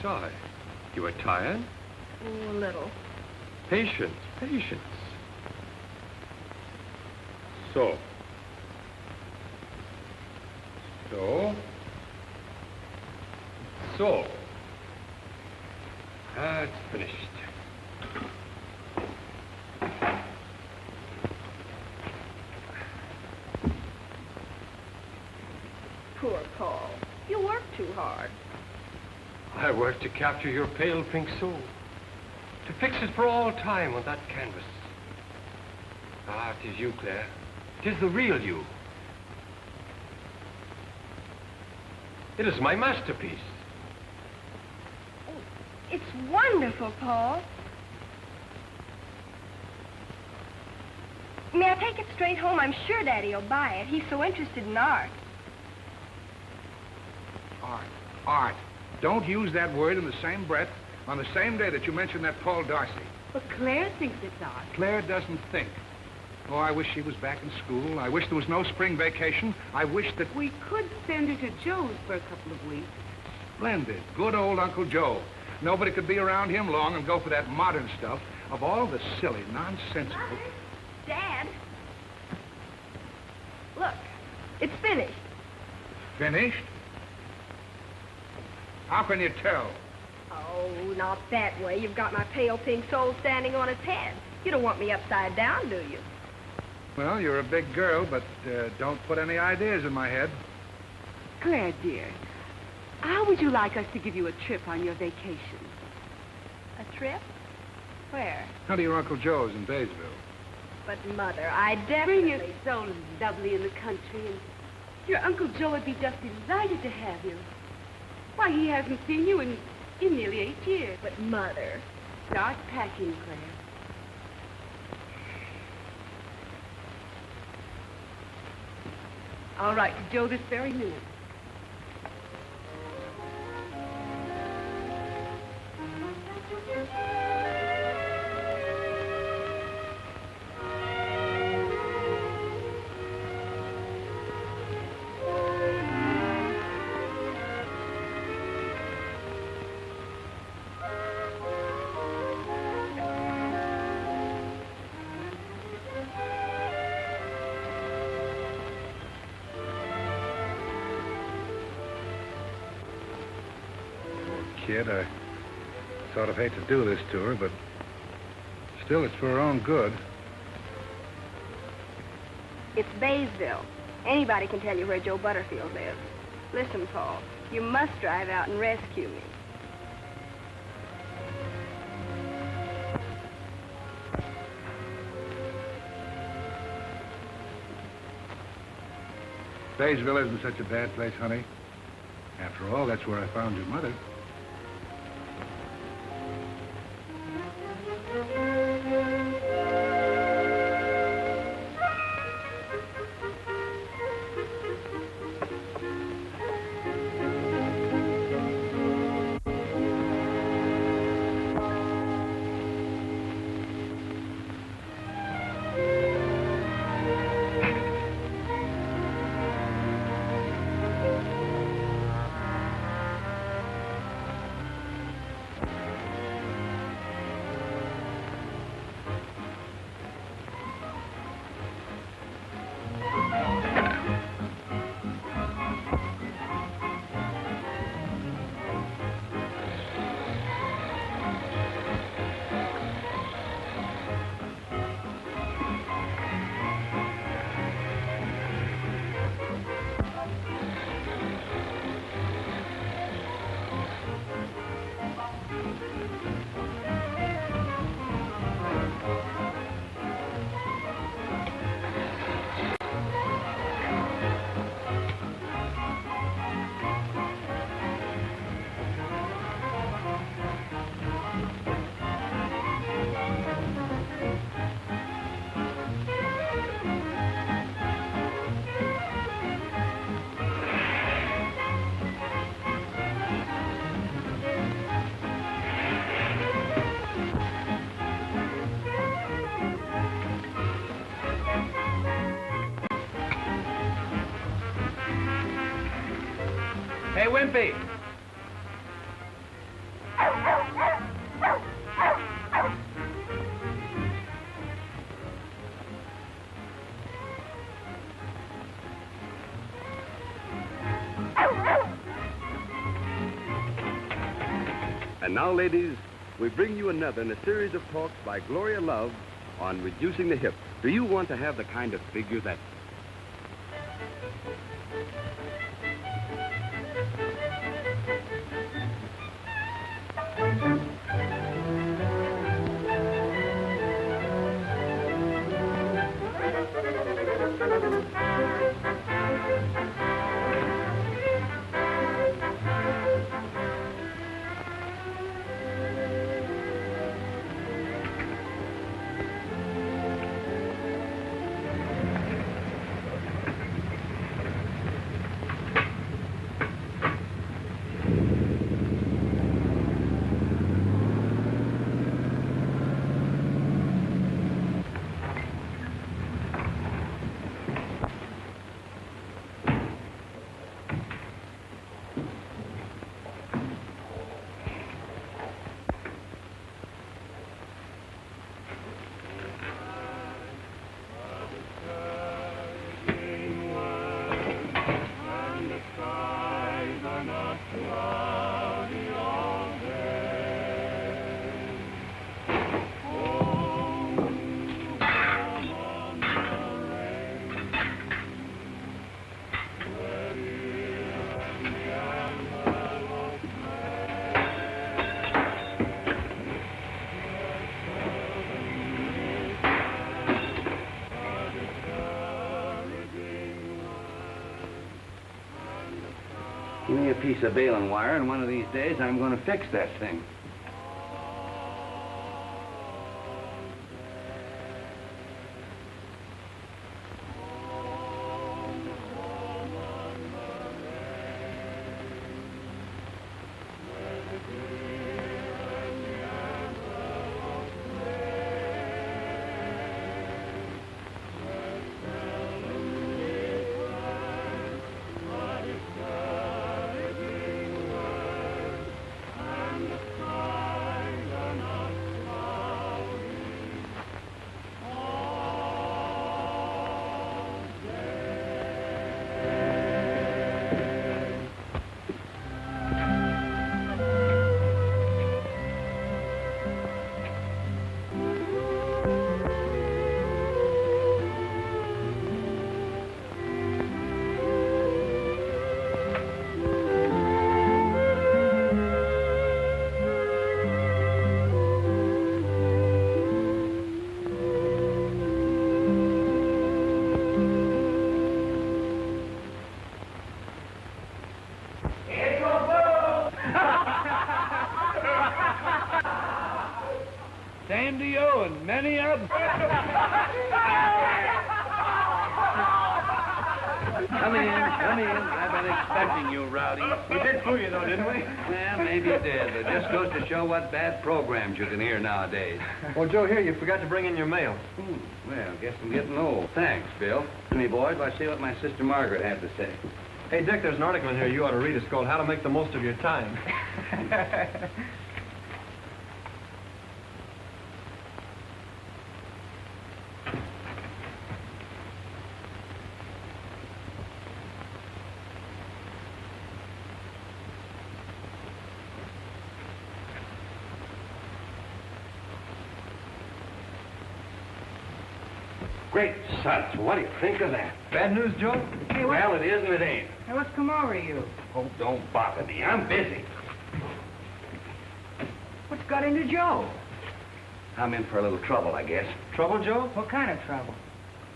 sigh. You are tired? Oh, a little. Patience, patience. So. It's finished. Poor Paul. You work too hard. I worked to capture your pale pink soul. To fix it for all time on that canvas. Ah, 'tis you, Claire. 'Tis the real you. It is my masterpiece. It's wonderful, Paul. May I take it straight home? I'm sure Daddy will buy it. He's so interested in art. Art. Don't use that word in the same breath on the same day that you mention that Paul Darcy. But Claire thinks it's art. Claire doesn't think. Oh, I wish she was back in school. I wish there was no spring vacation. I wish that... We could send her to Joe's for a couple of weeks. Splendid. Good old Uncle Joe. Nobody could be around him long and go for that modern stuff of all the silly, nonsensical... Mother? Dad? Look, it's finished. Finished? How can you tell? Oh, not that way. You've got my pale pink soul standing on its head. You don't want me upside down, do you? Well, you're a big girl, but don't put any ideas in my head. Claire, dear, how would you like us to give you a trip on your vacation? A trip? Where? How to your Uncle Joe's in Baysville. But, Mother, I definitely... Spring is so lovely in the country, and your Uncle Joe would be just delighted to have you. Why, he hasn't seen you in nearly 8 years. But, Mother... Start packing, Claire. I'll write to Joe this very minute. Kid, I sort of hate to do this to her, but still, it's for her own good. It's Baysville. Anybody can tell you where Joe Butterfield lives. Listen, Paul, you must drive out and rescue me. Baysville isn't such a bad place, honey. After all, that's where I found your mother. Hey, Wimpy. And now, ladies, we bring you another in a series of talks by Gloria Love on reducing the hip. Do you want to have the kind of figure that... Give me a piece of baling wire, and one of these days I'm going to fix that thing. Same to you and many others. Come in, come in. I've been expecting you, Rowdy. We did fool you, though, didn't we? Well, maybe you did. It just goes to show what bad programs you can hear nowadays. Well, Joe, here, you forgot to bring in your mail. Well, guess I'm getting old. Thanks, Bill. Me, boys, let's see what my sister Margaret had to say. Hey, Dick, there's an article in here you ought to read. It's called How to Make the Most of Your Time. Great suds, what do you think of that? Bad news, Joe? Hey, Well, it is and it ain't. Hey, what's come over you? Oh, don't bother me. I'm busy. What's got into Joe? I'm in for a little trouble, I guess. Trouble, Joe? What kind of trouble?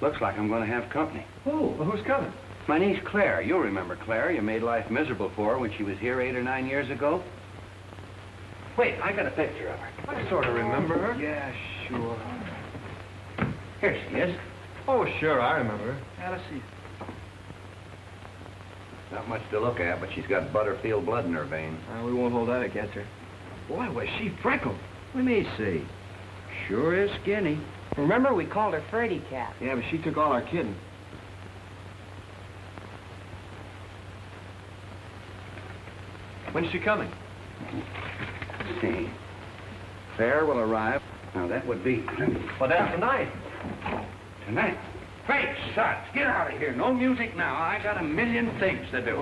Looks like I'm going to have company. Who? Well, who's coming? My niece Claire. You'll remember Claire. You made life miserable for her when she was here 8 or 9 years ago. Wait, I got a picture of her. I sort of remember her. Yeah, sure. Here she is. Oh, sure, I remember her. Now, let's see. Not much to look at, but she's got Butterfield blood in her veins. We won't hold that against her. Boy, was she freckled. Let me see. Sure is skinny. Remember, we called her Freddy Cat. Yeah, but she took all our kidding. When's she coming? Let's see. Claire will arrive. Now, that would be... Well, that's tonight. Tonight. Hey, shuts, get out of here. No music now. I got a million things to do.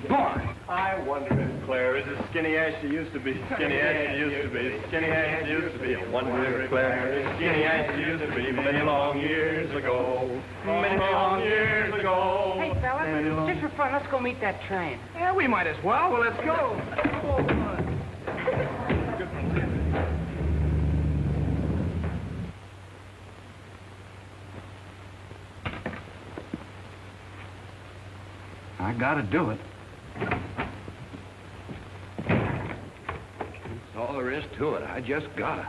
Go on. I wonder if Claire is as skinny as she used to be. Skinny as she used to be. Skinny as she used to be. I wonder if Claire is skinny as she used to be many long years ago. Many long years ago. Hey, fellas, just for fun, let's go meet that train. Yeah, we might as well. Well, let's go. I gotta do it. That's all there is to it. I just gotta.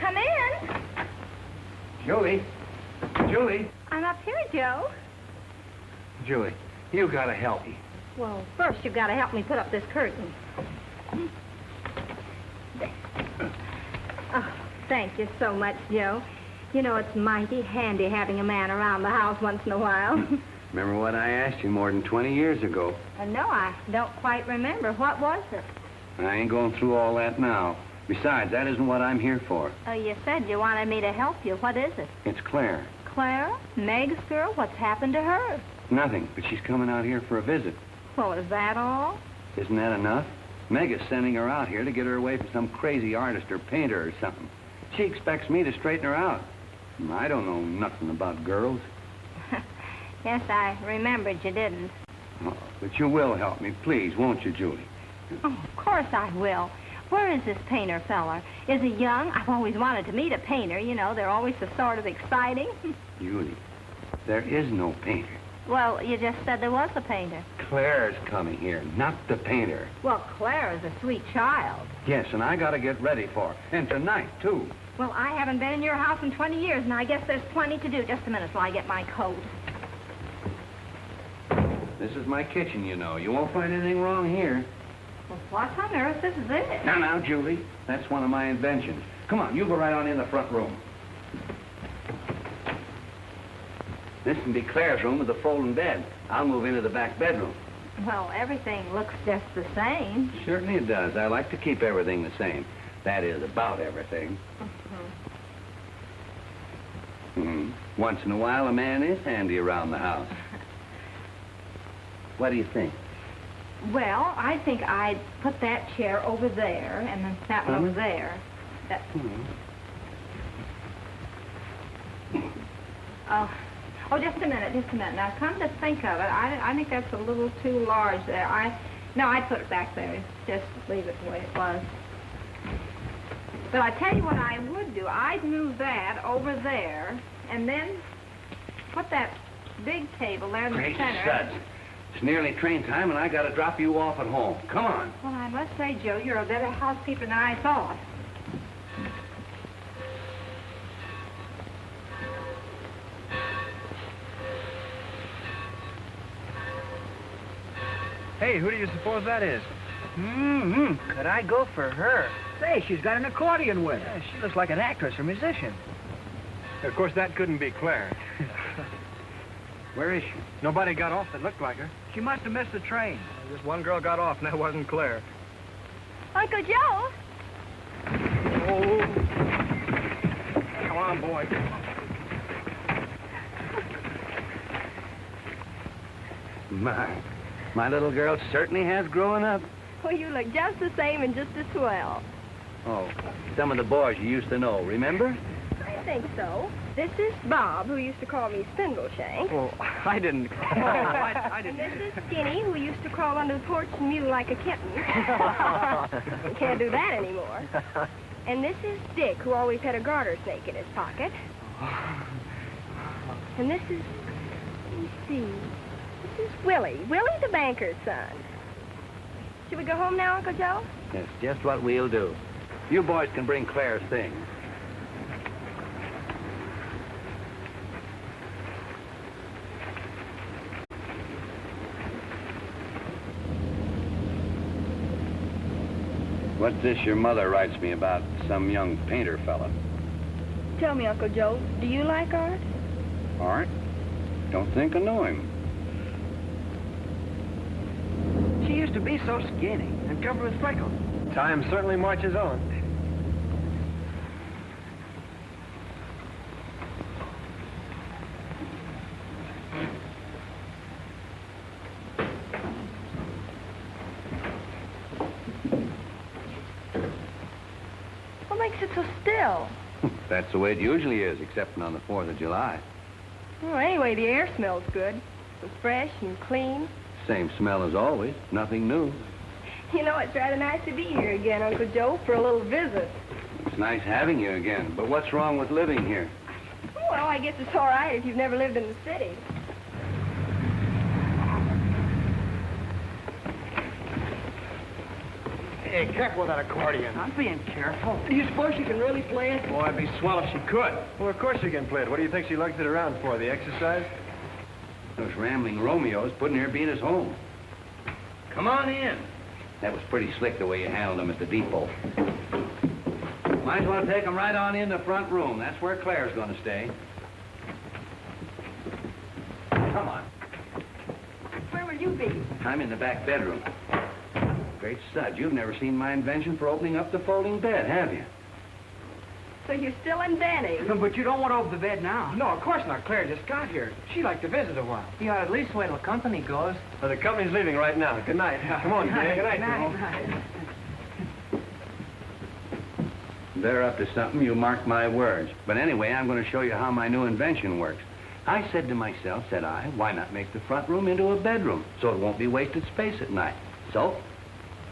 Come in. Julie. Julie. I'm up here, Joe. Julie, you gotta help me. Well, first you've got to help me put up this curtain. Oh, thank you so much, Joe. You know, it's mighty handy having a man around the house once in a while. Remember what I asked you more than 20 years ago? No, I don't quite remember. What was it? I ain't going through all that now. Besides, that isn't what I'm here for. Oh, you said you wanted me to help you. What is it? It's Claire. Clara? Meg's girl? What's happened to her? Nothing, but she's coming out here for a visit. Well, is that all? Isn't that enough? Meg is sending her out here to get her away from some crazy artist or painter or something. She expects me to straighten her out. I don't know nothing about girls. Yes, I remembered you didn't. Oh, but you will help me, please, won't you, Julie? Oh, of course I will. Where is this painter feller? Is he young? I've always wanted to meet a painter. You know, they're always so sort of exciting. Julie, there is no painter. Well, you just said there was a painter. Claire's coming here, not the painter. Well, Claire is a sweet child. Yes, and I gotta get ready for her. And tonight, too. Well, I haven't been in your house in 20 years, and I guess there's plenty to do. Just a minute till I get my coat. This is my kitchen, you know. You won't find anything wrong here. Well, what on earth is this? Now, Julie. That's one of my inventions. Come on, you go right on in the front room. This can be Claire's room with a folding bed. I'll move into the back bedroom. Well, everything looks just the same. Certainly it does. I like to keep everything the same. That is, about everything. Once in a while, a man is handy around the house. What do you think? Well, I think I'd put that chair over there, and then that one over there. That... Oh, just a minute. Now, come to think of it, I think that's a little too large there. No, I'd put it back there. Just leave it the way it was. But I tell you what I would do. I'd move that over there, and then put that big table there in the Great center. suds. It's nearly train time, and I gotta drop you off at home. Come on. Well, I must say, Joe, you're a better housekeeper than I thought. Hey, who do you suppose that is? Could I go for her? Say, she's got an accordion with her. Yeah, she looks like an actress or musician. Of course, that couldn't be Claire. Where is she? Nobody got off that looked like her. She must have missed the train. Just one girl got off, and that wasn't Claire. Uncle Joe? Oh. Come on, boy. My little girl certainly has grown up. Well, you look just the same and just as swell. Oh, some of the boys you used to know, remember? I think so. This is Bob, who used to call me Spindleshank. Oh, I didn't. I And this is Skinny, who used to crawl under the porch and mew like a kitten. Can't do that anymore. And this is Dick, who always had a garter snake in his pocket. And this is, let me see, this is Willie the banker's son. Should we go home now, Uncle Joe? That's just what we'll do. You boys can bring Claire's things. What's this your mother writes me about some young painter fella? Tell me, Uncle Joe, do you like art? Art? Don't think I know him. She used to be so skinny and covered with freckles. Time certainly marches on. What makes it so still? That's the way it usually is, except on the 4th of July. Well, anyway, the air smells good. It's fresh and clean. Same smell as always, nothing new. You know, it's rather nice to be here again, Uncle Joe, for a little visit. It's nice having you again, but what's wrong with living here? Well, I guess it's all right if you've never lived in the city. Hey, careful with that accordion. I'm being careful. Do you suppose she can really play it? Boy, it'd be swell if she could. Well, of course she can play it. What do you think she lugged it around for, the exercise? Those rambling Romeos putting her beat us home. Come on in. That was pretty slick the way you handled them at the depot. Might as well take them right on in the front room. That's where Claire's going to stay. Come on. Where will you be? I'm in the back bedroom. Great stud, you've never seen my invention for opening up the folding bed, have you? So you're still inventing? No, but you don't want to open the bed now. No, of course not. Claire just got here. She'd like to visit a while. You ought to at least wait till company goes. Well, the company's leaving right now. Good night. Come on, Gale. Good night, Night. They're up to something, you mark my words. But anyway, I'm going to show you how my new invention works. I said to myself, said I, why not make the front room into a bedroom so it won't be wasted space at night? So,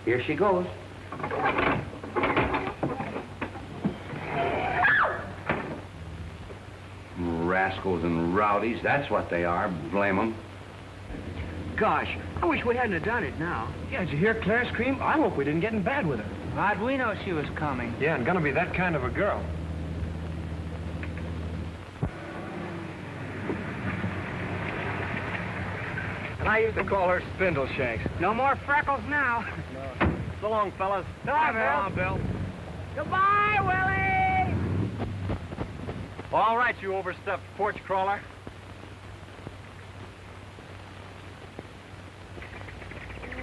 here she goes. Rascals and rowdies, that's what they are, blame them. Gosh, I wish we hadn't have done it now. Yeah, did you hear Claire scream? I hope we didn't get in bad with her. How'd we know she was coming? Yeah, and gonna be that kind of a girl. And I used to call her Spindle Shanks. No more freckles now. So long, fellas. Bye, Bill. Goodbye, Willie! All right, you overstuffed porch crawler.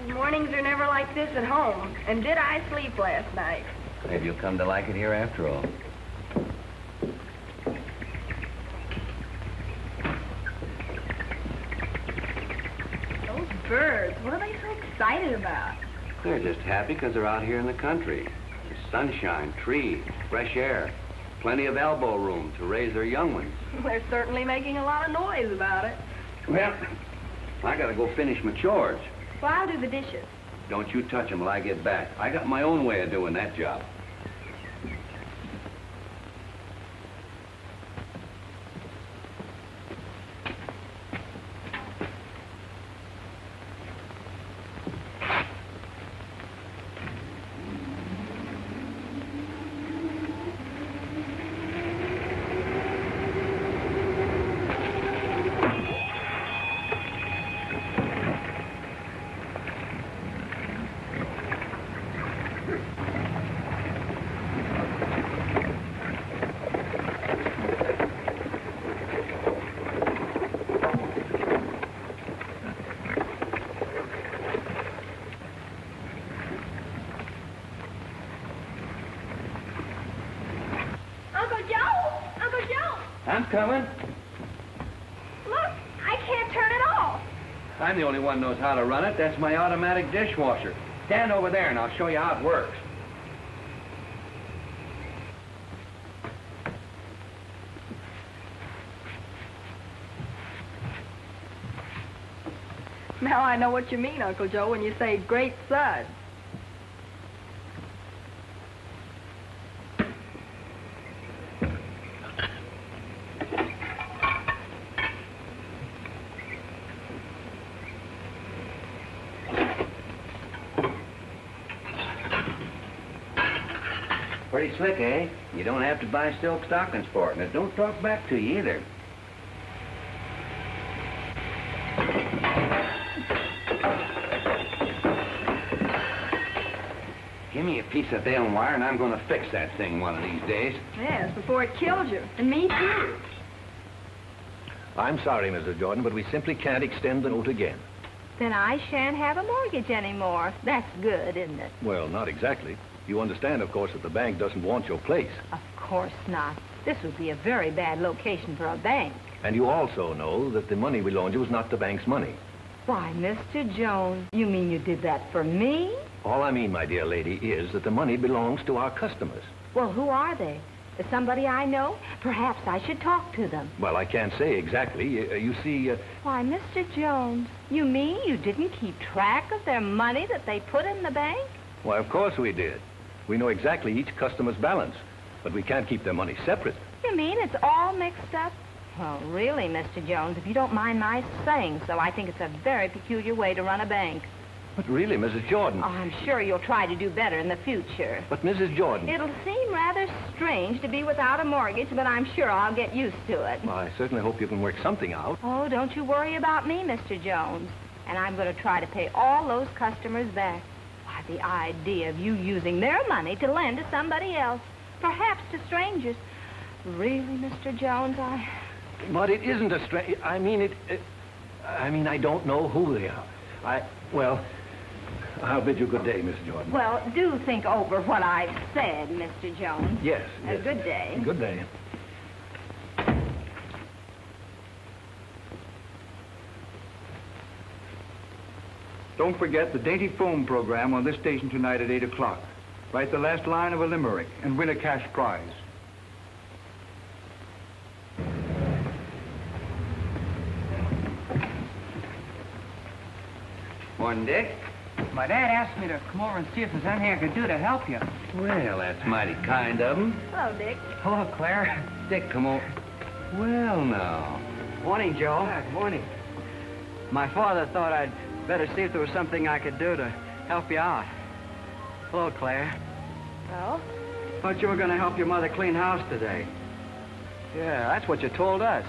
Mornings are never like this at home. And did I sleep last night? Maybe you'll come to like it here after all. Those birds, what are they so excited about? They're just happy because they're out here in the country. There's sunshine, trees, fresh air, plenty of elbow room to raise their young ones. They're certainly making a lot of noise about it. Well, I gotta go finish my chores. Well, I'll do the dishes. Don't you touch them till I get back. I got my own way of doing that job. I'm coming. Look, I can't turn it off. I'm the only one knows how to run it. That's my automatic dishwasher. Stand over there and I'll show you how it works. Now I know what you mean, Uncle Joe, when you say great suds. Pretty slick, eh? You don't have to buy silk stockings for it, and it don't talk back to you either. Give me a piece of baling wire, and I'm going to fix that thing one of these days. Yes, before it kills you. And me, too. I'm sorry, Mrs. Jordan, but we simply can't extend the note again. Then I shan't have a mortgage anymore. That's good, isn't it? Well, not exactly. You understand, of course, that the bank doesn't want your place. Of course not. This would be a very bad location for a bank. And you also know that the money we loaned you was not the bank's money. Why, Mr. Jones, you mean you did that for me? All I mean, my dear lady, is that the money belongs to our customers. Well, who are they? Is somebody I know? Perhaps I should talk to them. Well, I can't say exactly. You see... Why, Mr. Jones, you mean you didn't keep track of their money that they put in the bank? Why, of course we did. We know exactly each customer's balance, but we can't keep their money separate. You mean it's all mixed up? Well, really, Mr. Jones, if you don't mind my saying so, I think it's a very peculiar way to run a bank. But really, Mrs. Jordan... Oh, I'm sure you'll try to do better in the future. But, Mrs. Jordan... It'll seem rather strange to be without a mortgage, but I'm sure I'll get used to it. Well, I certainly hope you can work something out. Oh, don't you worry about me, Mr. Jones. And I'm going to try to pay all those customers back. Why, the idea of you using their money to lend to somebody else, perhaps to strangers. Really, Mr. Jones, But it isn't a strange... I mean, I don't know who they are. Well, I'll bid you good day, Mrs. Jordan. Well, do think over what I've said, Mr. Jones. Yes. Good day. Good day. Don't forget the dainty foam program on this station tonight at 8 o'clock. Write the last line of a limerick and win a cash prize. Morning, Dick. My dad asked me to come over and see if there's anything I could do to help you. Well, that's mighty kind of him. Hello, Dick. Hello, Claire. Dick, come over. Well, now. Morning, Joe. Good morning. My father thought I'd better see if there was something I could do to help you out. Hello, Claire. Well? Thought you were going to help your mother clean house today. Yeah, that's what you told us.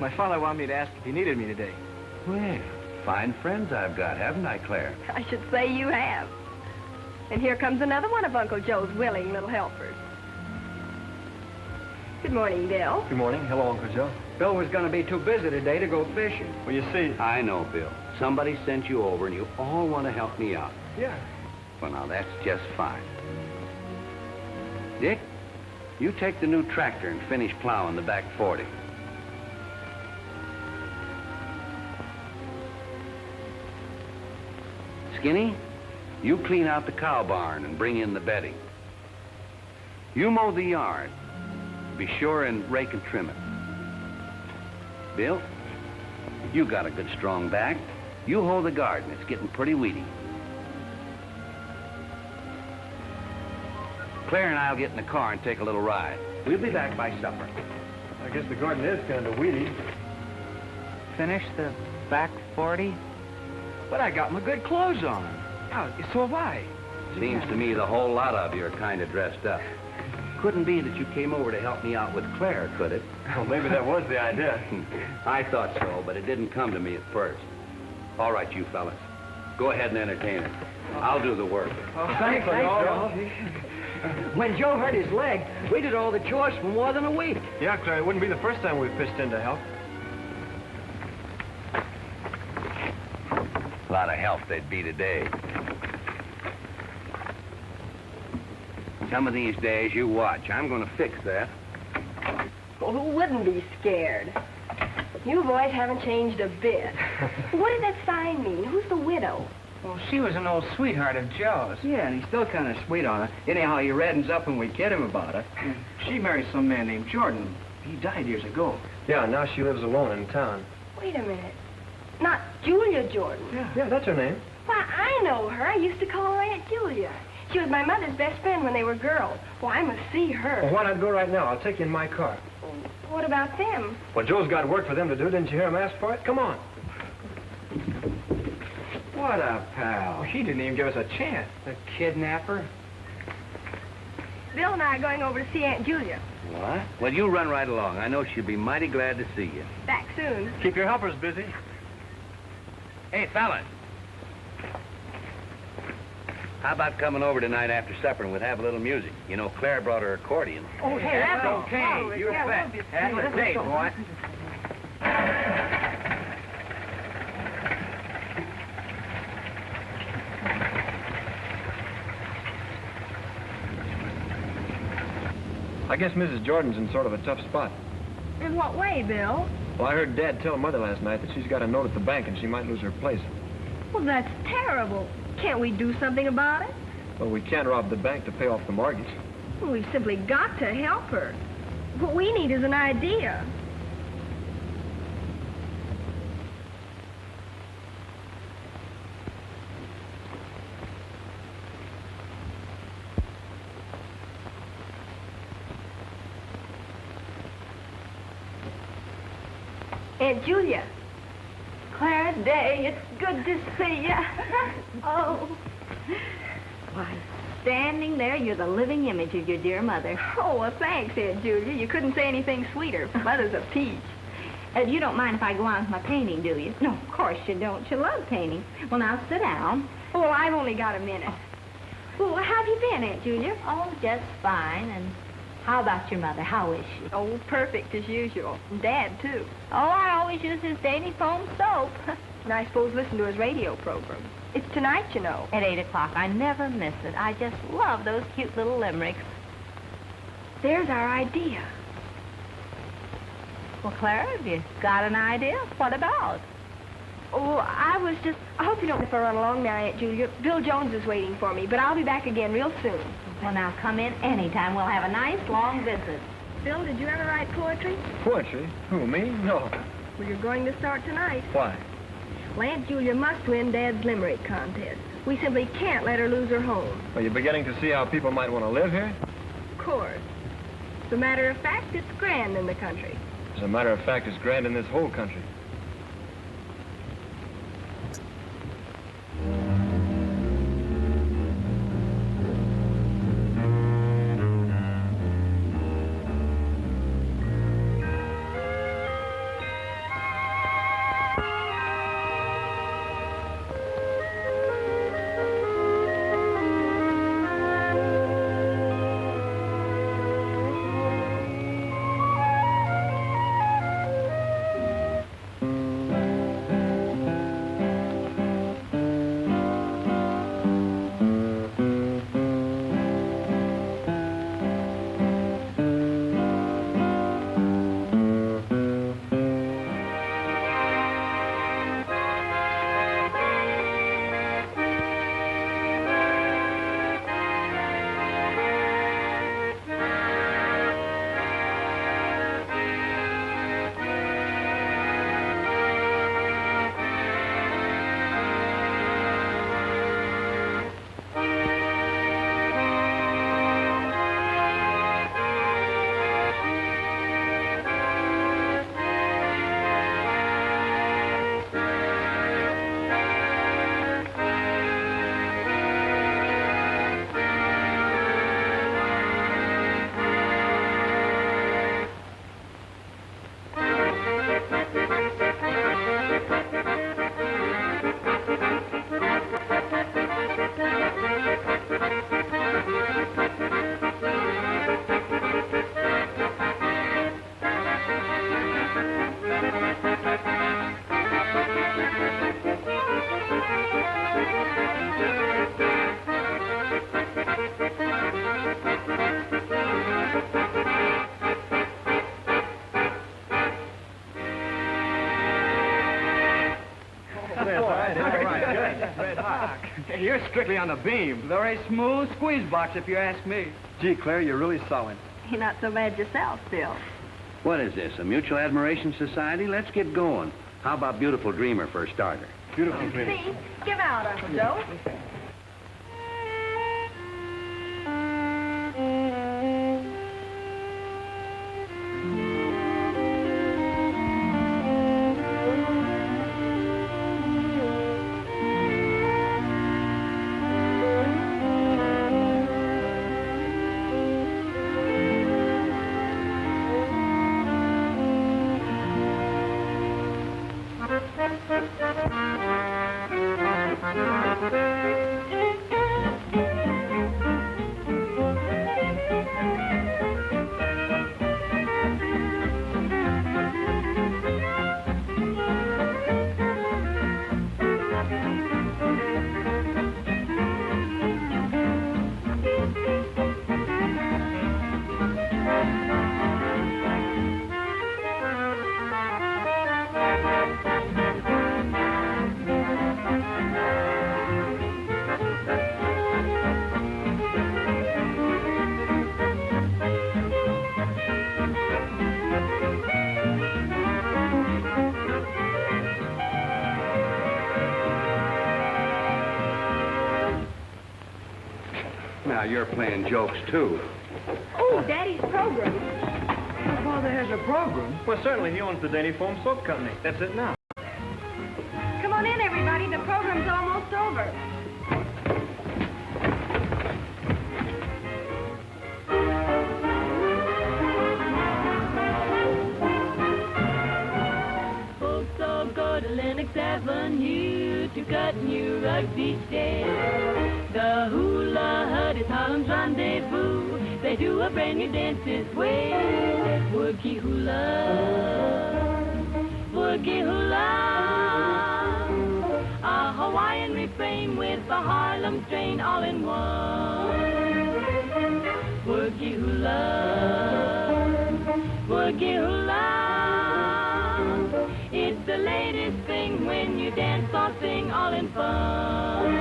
My father wanted me to ask if you needed me today. Well, fine friends I've got, haven't I, Claire? I should say you have. And here comes another one of Uncle Joe's willing little helpers. Good morning, Bill. Good morning. Hello, Uncle Joe. Bill was going to be too busy today to go fishing. Well, you see... I know, Bill. Somebody sent you over, and you all want to help me out. Yeah. Well, now, that's just fine. Dick, you take the new tractor and finish plowing the back 40. Skinny, you clean out the cow barn and bring in the bedding. You mow the yard. Be sure and rake and trim it. Bill, you got a good strong back. You hoe the garden. It's getting pretty weedy. Claire and I'll get in the car and take a little ride. We'll be back by supper. I guess the garden is kind of weedy. Finish the back 40? But I got my good clothes on. Oh, so have I. Seems to me the whole lot of you are kind of dressed up. Couldn't be that you came over to help me out with Claire, could it? Well, maybe that was the idea. I thought so, but it didn't come to me at first. All right, you fellas. Go ahead and entertain her. I'll do the work. Oh, thanks, Joe. When Joe hurt his leg, we did all the chores for more than a week. Yeah, Claire, it wouldn't be the first time we've pitched in to help. A lot of help they'd be today. Some of these days, you watch. I'm going to fix that. Well, who wouldn't be scared? You boys haven't changed a bit. What did that sign mean? Who's the widow? Well, she was an old sweetheart of Joe's. Yeah, and he's still kind of sweet on her. Anyhow, he reddens up when we kid him about her. She married some man named Jordan. He died years ago. Yeah, now she lives alone in town. Wait a minute. Not Julia Jordan. Yeah, that's her name. Why, I know her. I used to call her Aunt Julia. She was my mother's best friend when they were girls. Well, I must see her. Well, why not go right now? I'll take you in my car. What about them? Well, Joe's got work for them to do. Didn't you hear him ask for it? Come on. What a pal. Well, he didn't even give us a chance. The kidnapper? Bill and I are going over to see Aunt Julia. What? Well, you run right along. I know she'll be mighty glad to see you. Back soon. Keep your helpers busy. Hey, fellas. How about coming over tonight after supper and we'll have a little music? You know, Claire brought her accordion. Oh, hey, that's okay. You're bet. Have a date, boy. I guess Mrs. Jordan's in sort of a tough spot. In what way, Bill? Well, I heard Dad tell Mother last night that she's got a note at the bank and she might lose her place. Well, that's terrible. Can't we do something about it? Well, we can't rob the bank to pay off the mortgage. Well, we've simply got to help her. What we need is an idea. Aunt Julia. Clarence Day, it's good to see you. Oh. Why, standing there, you're the living image of your dear mother. Oh, well, thanks, Aunt Julia. You couldn't say anything sweeter. Mother's a peach. You don't mind if I go on with my painting, do you? No, of course you don't. You love painting. Well, now, sit down. Oh, well, I've only got a minute. Well, how have you been, Aunt Julia? Oh, just fine. And how about your mother? How is she? Oh, perfect as usual. And Dad, too. Oh, I always use his dainty foam soap. And I suppose listen to his radio program. It's tonight, you know. At 8 o'clock. I never miss it. I just love those cute little limericks. There's our idea. Well, Clara, have you got an idea? What about? Oh, I hope you don't if I run along now, Aunt Julia. Bill Jones is waiting for me, but I'll be back again real soon. Well, now, come in anytime. We'll have a nice, long visit. Bill, did you ever write poetry? Poetry? Who, me? No. Well, you're going to start tonight. Why? Well, Aunt Julia must win Dad's limerick contest. We simply can't let her lose her home. Are you beginning to see how people might want to live here? Of course. As a matter of fact, it's grand in the country. As a matter of fact, it's grand in this whole country. You're strictly on the beam. Very smooth squeeze box, if you ask me. Gee, Claire, you're really solid. You're not so bad yourself, Bill. What is this, a mutual admiration society? Let's get going. How about Beautiful Dreamer for a starter? Beautiful dream. See? Give out, Uncle Joe. Now, you're playing jokes, too. Oh, Daddy's program. My father has a program. Well, certainly he owns the Dainty Foam Soap Company. That's it now. Come on in, everybody. The program's almost over. Folks all go to Lenox Avenue to cut new rugs each day. The hula hut is Harlem's rendezvous. They do a brand new dance this way. Woogie hula, woogie hula. A Hawaiian refrain with a Harlem strain all in one. Woogie hula, woogie hula. It's the latest thing when you dance or sing all in fun.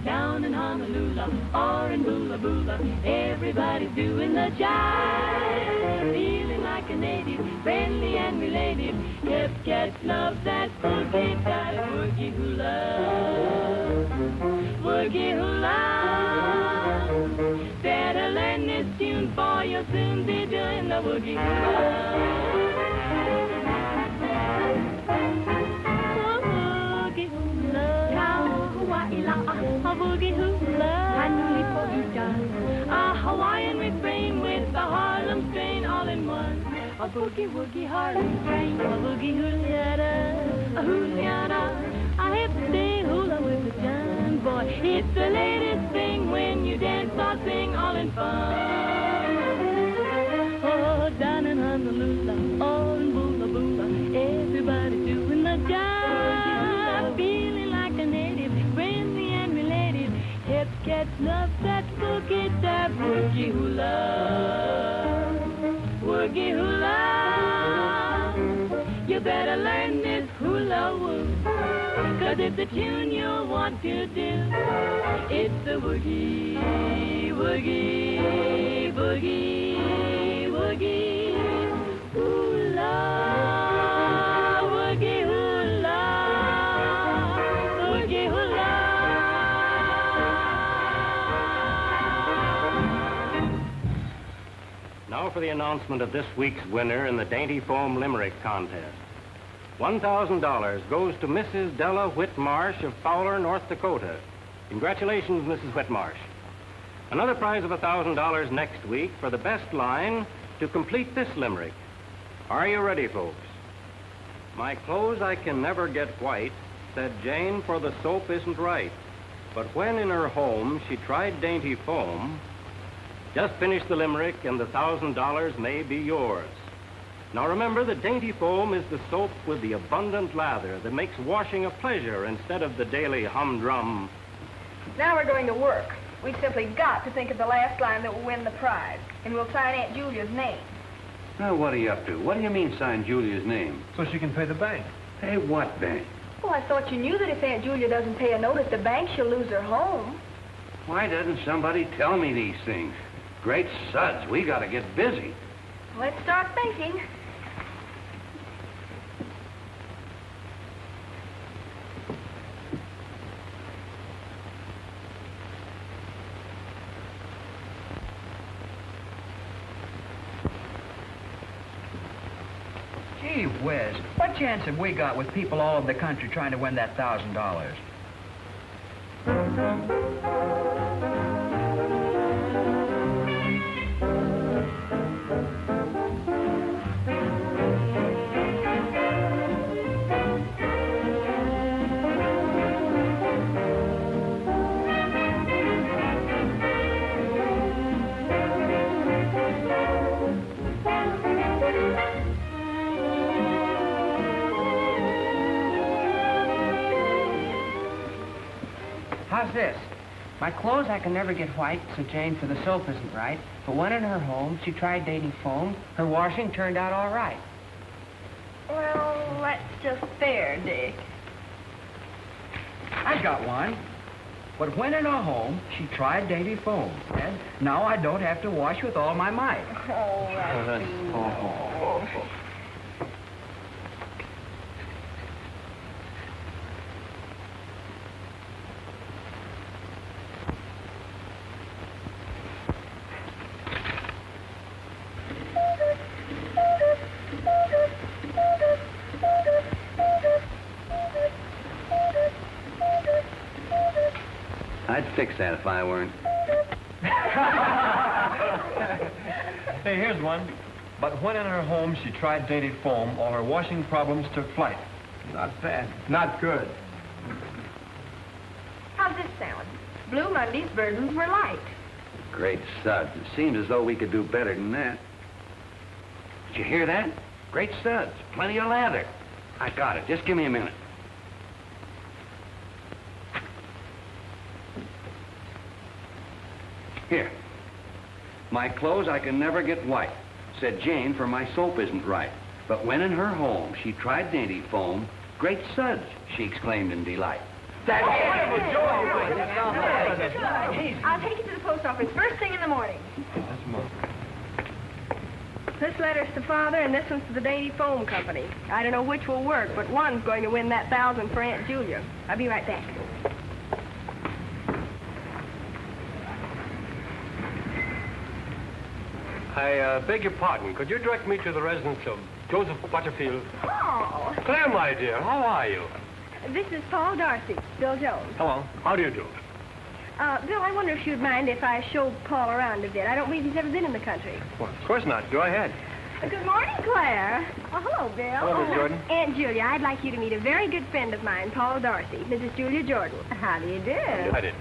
Down in Honolulu or in Bula Bula, everybody's doing the jive. Feeling like a native, friendly and related. Yep, cats love that boogie dive. Woogie hula, woogie hula. Better learn this tune for you'll soon be doing the woogie hula. A boogie hula, a Hawaiian refrain with a Harlem strain all in one. A boogie woogie Harlem strain, a boogie hula, a hula, a hip day hula with the John boy. It's the latest thing when you dance or sing all in fun. Oh, down in Honolulu, oh in Bula Bula, everybody doing the jive, feeling like a native, friendly and related. Hip cats love that boogie dive. Woogie hula, woogie hula. You better learn this hula woo, 'cause it's a tune you'll want to do. It's the woogie, woogie, boogie, woogie hula, woogie hula, woogie hula. Now for the announcement of this week's winner in the Dainty Foam Limerick Contest. $1,000 goes to Mrs. Della Whitmarsh of Fowler, North Dakota. Congratulations, Mrs. Whitmarsh. Another prize of $1,000 next week for the best line to complete this limerick. Are you ready, folks? My clothes I can never get white, said Jane, for the soap isn't right. But when in her home she tried Dainty Foam, just finish the limerick and the $1,000 may be yours. Now remember that Dainty Foam is the soap with the abundant lather that makes washing a pleasure instead of the daily humdrum. Now we're going to work. We've simply got to think of the last line that will win the prize, and we'll sign Aunt Julia's name. Now, what are you up to? What do you mean sign Julia's name? So she can pay the bank. Hey, what bank? Oh, I thought you knew that if Aunt Julia doesn't pay a note at the bank, she'll lose her home. Why doesn't somebody tell me these things? Great suds, we gotta get busy. Let's start thinking. Gee whiz, what chance have we got with people all over the country trying to win that $1,000? How's this? My clothes I can never get white, so Jane, for the soap isn't right. But when in her home, she tried Dainty Foam. Her washing turned out all right. Well, that's just fair, Dick. I've got one. But when in her home, she tried Dainty Foam. And now I don't have to wash with all my might. Oh, that's I'd fix that if I weren't. Hey, here's one. But when in her home she tried dainty foam, all her washing problems took flight. Not bad. Not good. How's this sound? Blue Monday's burdens were light. Great suds. It seems as though we could do better than that. Did you hear that? Great suds. Plenty of lather. I got it. Just give me a minute. Here. My clothes I can never get white. Said Jane, for my soap isn't right. But when in her home she tried dainty foam, great suds, she exclaimed in delight. I'll take it to the post office first thing in the morning. This letter's to Father, and this one's to the Dainty Foam Company. I don't know which will work, but one's going to win that 1,000 for Aunt Julia. I'll be right back. I beg your pardon. Could you direct me to the residence of Joseph Butterfield? Oh. Claire, my dear, how are you? This is Paul Darcy, Bill Jones. Hello. How do you do? Bill, I wonder if you'd mind if I showed Paul around a bit. I don't believe he's ever been in the country. Well, of course not. Go ahead. Good morning, Claire. Oh, hello, Bill. Hello, Miss Jordan. Aunt Julia, I'd like you to meet a very good friend of mine, Paul Darcy, Mrs. Julia Jordan. How do you do? I did.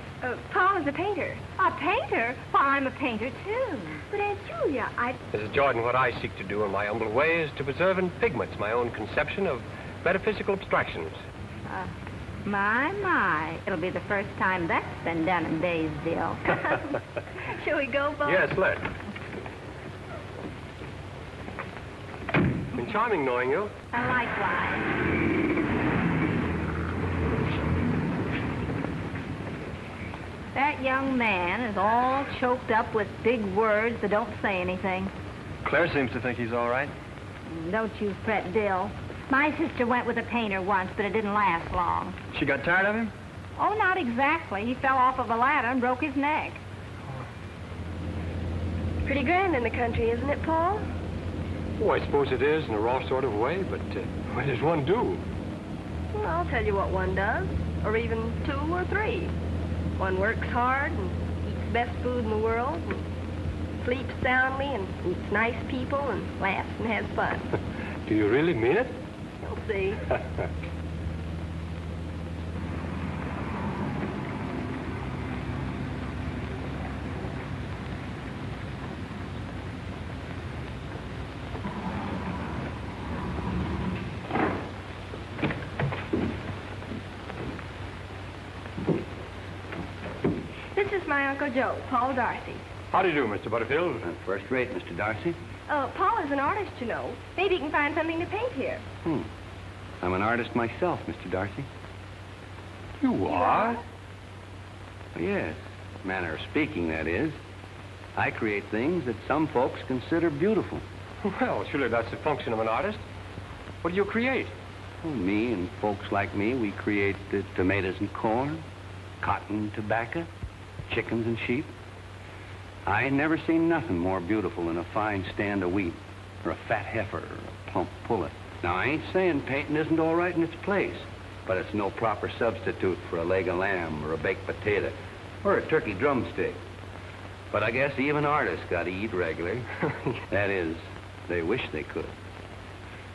Paul is a painter. A painter? Well, I'm a painter, too. But, Aunt Julia, Mrs. Jordan, what I seek to do in my humble way is to preserve in pigments my own conception of metaphysical abstractions. My. It'll be the first time that's been done in Daysville. Shall we go, Paul? Yes, let's. Been charming knowing you. Likewise. That young man is all choked up with big words that don't say anything. Claire seems to think he's all right. Don't you fret, Bill. My sister went with a painter once, but it didn't last long. She got tired of him? Oh, not exactly. He fell off of a ladder and broke his neck. Pretty grand in the country, isn't it, Paul? Oh, I suppose it is in a raw sort of way, but what does one do? Well, I'll tell you what one does, or even 2 or 3. One works hard and eats the best food in the world, and sleeps soundly and meets nice people and laughs and has fun. Do you really mean it? You'll see. This is my Uncle Joe, Paul Darcy. How do you do, Mr. Butterfield? First rate, Mr. Darcy. Paul is an artist, you know. Maybe he can find something to paint here. I'm an artist myself, Mr. Darcy. You are? Well, yes. Manner of speaking, that is. I create things that some folks consider beautiful. Well, surely that's the function of an artist. What do you create? Well, me and folks like me, we create tomatoes and corn, cotton and tobacco, chickens and sheep. I ain't never seen nothing more beautiful than a fine stand of wheat, or a fat heifer, or a plump pullet. Now, I ain't saying painting isn't all right in its place, but it's no proper substitute for a leg of lamb, or a baked potato, or a turkey drumstick. But I guess even artists gotta eat regular. That is, they wish they could.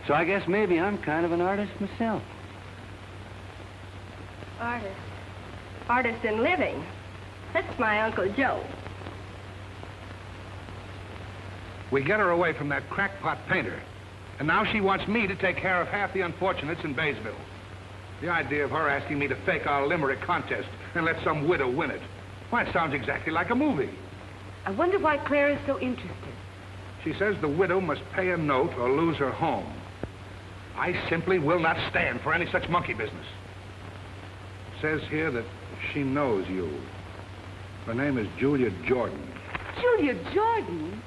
So I guess maybe I'm kind of an artist myself. Artist. Artist in living. That's my Uncle Joe. We get her away from that crackpot painter. And now she wants me to take care of half the unfortunates in Baysville. The idea of her asking me to fake our limerick contest and let some widow win it. Why, it sounds exactly like a movie. I wonder why Claire is so interested. She says the widow must pay a note or lose her home. I simply will not stand for any such monkey business. It says here that she knows you. Her name is Julia Jordan. Julia Jordan?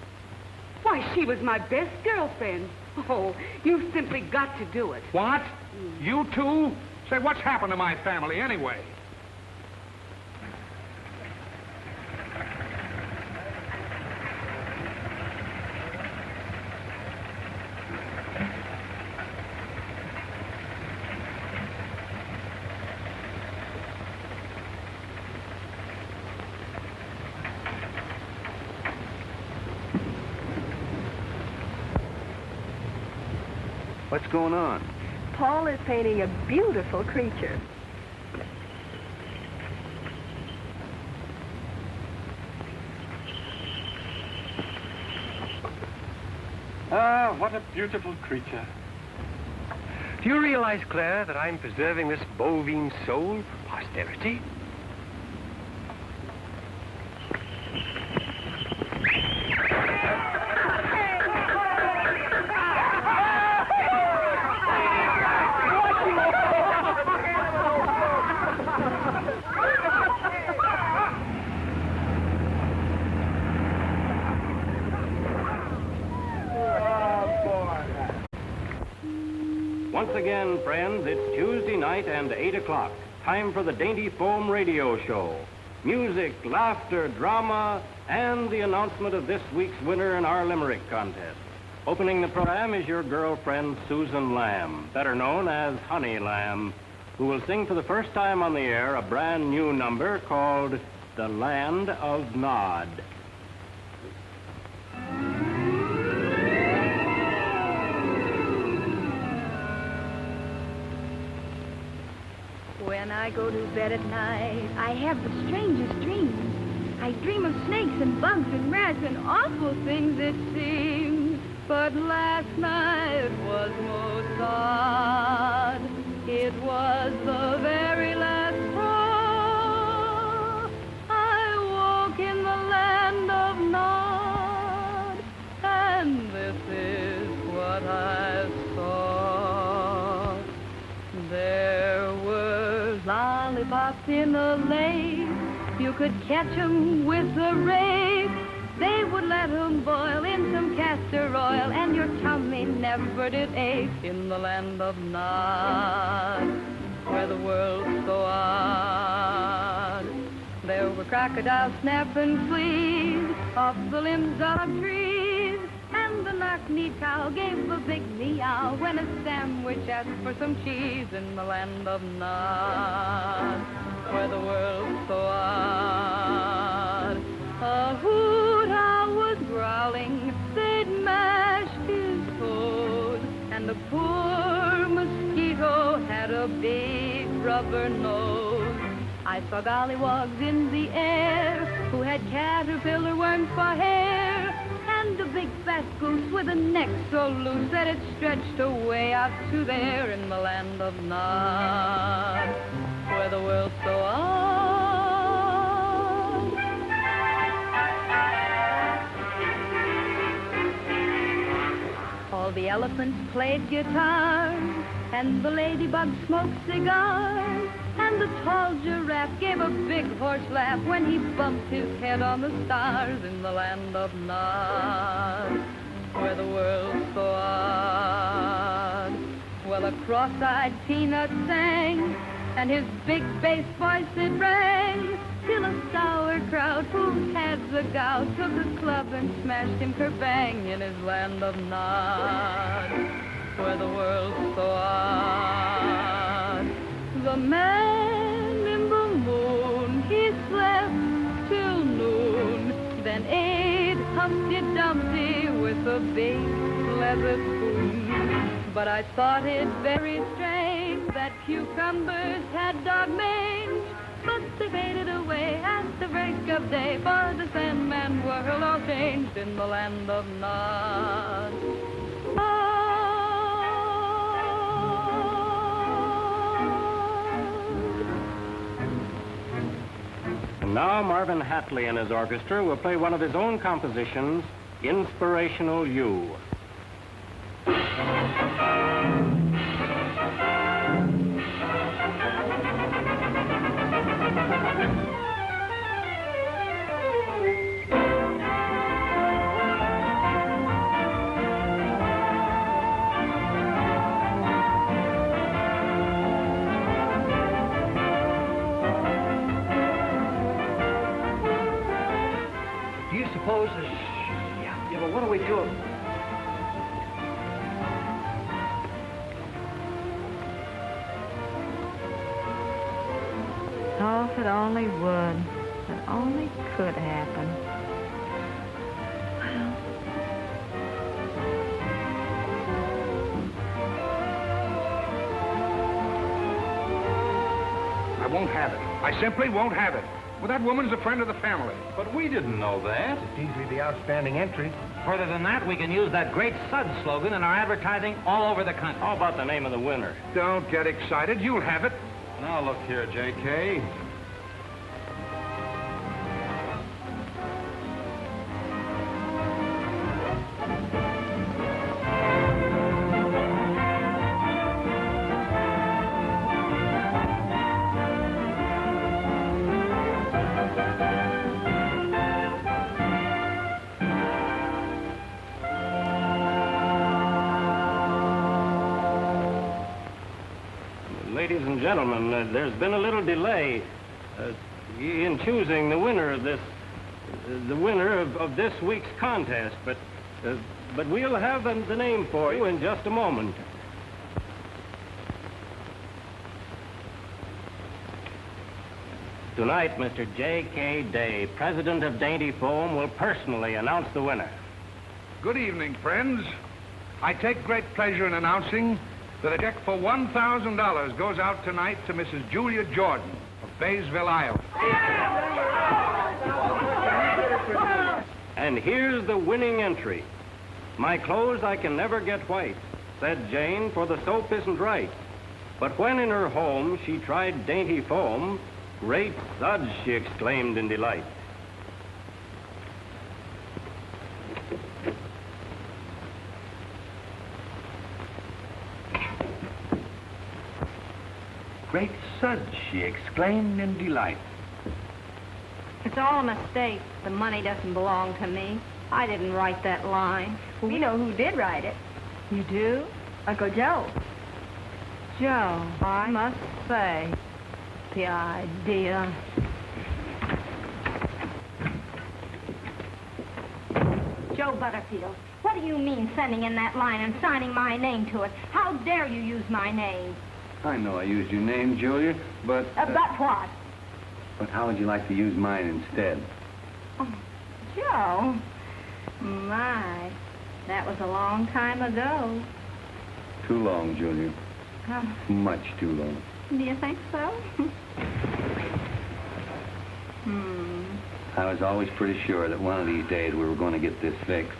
Why, she was my best girlfriend. Oh, you've simply got to do it. What? You too? Say, what's happened to my family anyway? What's going on? Paul is painting a beautiful creature. Ah, what a beautiful creature. Do you realize, Claire, that I'm preserving this bovine soul for posterity? Once again, friends, it's Tuesday night and 8 o'clock. Time for the Dainty Foam Radio Show. Music, laughter, drama, and the announcement of this week's winner in our Limerick contest. Opening the program is your girlfriend, Susan Lamb, better known as Honey Lamb, who will sing for the first time on the air a brand new number called The Land of Nod. When I go to bed at night, I have the strangest dreams. I dream of snakes and bugs and rats and awful things it seems. But last night was most odd. It was the very last straw. I woke in the land of Nod, and this is what I saw. There were lollipops in the lake. You could catch 'em with a rake. They would let 'em boil in some castor oil, and your tummy never did ache in the land of Nod, where the world's so odd. There were crocodiles snapping fleas off the limbs of trees, and the knock-kneed cow gave a big meow when a sandwich asked for some cheese in the land of Nod, where the world's so odd. A hoot owl was growling, they'd mashed his toes, and the poor mosquito had a big rubber nose. I saw gollywogs in the air who had caterpillar worms for hair, and a big fat goose with a neck so loose that it stretched away out to there in the land of Nod, where the world's so odd. All the elephants played guitars, and the ladybug smoked cigars, and the tall giraffe gave a big horse laugh when he bumped his head on the stars in the land of Nod, where the world's so odd. Well, a cross-eyed peanut sang, and his big bass voice it rang, till a sauerkraut who had the gout took a club and smashed him kerbang in his land of Nod, where the world's so odd. The man in the moon, he slept till noon, then ate Humpty Dumpty with a big leather spoon. But I thought it very strange that cucumbers had dog mange, but they faded away at the break of day, for the Sandman world all changed in the land of Nod. And now Marvin Hatley and his orchestra will play one of his own compositions, Inspirational You. Do you suppose this... Yeah, but what do we do? Oh, if it only would. If it only could happen. Well... I simply won't have it. Well, that woman's a friend of the family. But we didn't know that. It's easily the outstanding entry. Further than that, we can use that great SUD slogan in our advertising all over the country. How about the name of the winner? Don't get excited. You'll have it. Now, look here, J.K. Ladies and gentlemen, there's been a little delay in choosing the winner of this, of this week's contest, but we'll have the name for you in just a moment. Tonight, Mr. J.K. Day, president of Dainty Foam, will personally announce the winner. Good evening, friends. I take great pleasure in announcing that a check for $1,000 goes out tonight to Mrs. Julia Jordan of Baysville, Iowa. And here's the winning entry. My clothes I can never get white, said Jane, for the soap isn't right. But when in her home she tried Dainty Foam, great suds, she exclaimed in delight. Great suds, she exclaimed in delight. It's all a mistake. The money doesn't belong to me. I didn't write that line. Well, we know who did write it. You do? Uncle Joe. Joe, I must say, the idea. Joe Butterfield, what do you mean sending in that line and signing my name to it? How dare you use my name? I know I used your name, Julia, but... But what? But how would you like to use mine instead? Oh, Joe. My, that was a long time ago. Too long, Julia. Much too long. Do you think so? I was always pretty sure that one of these days we were going to get this fixed.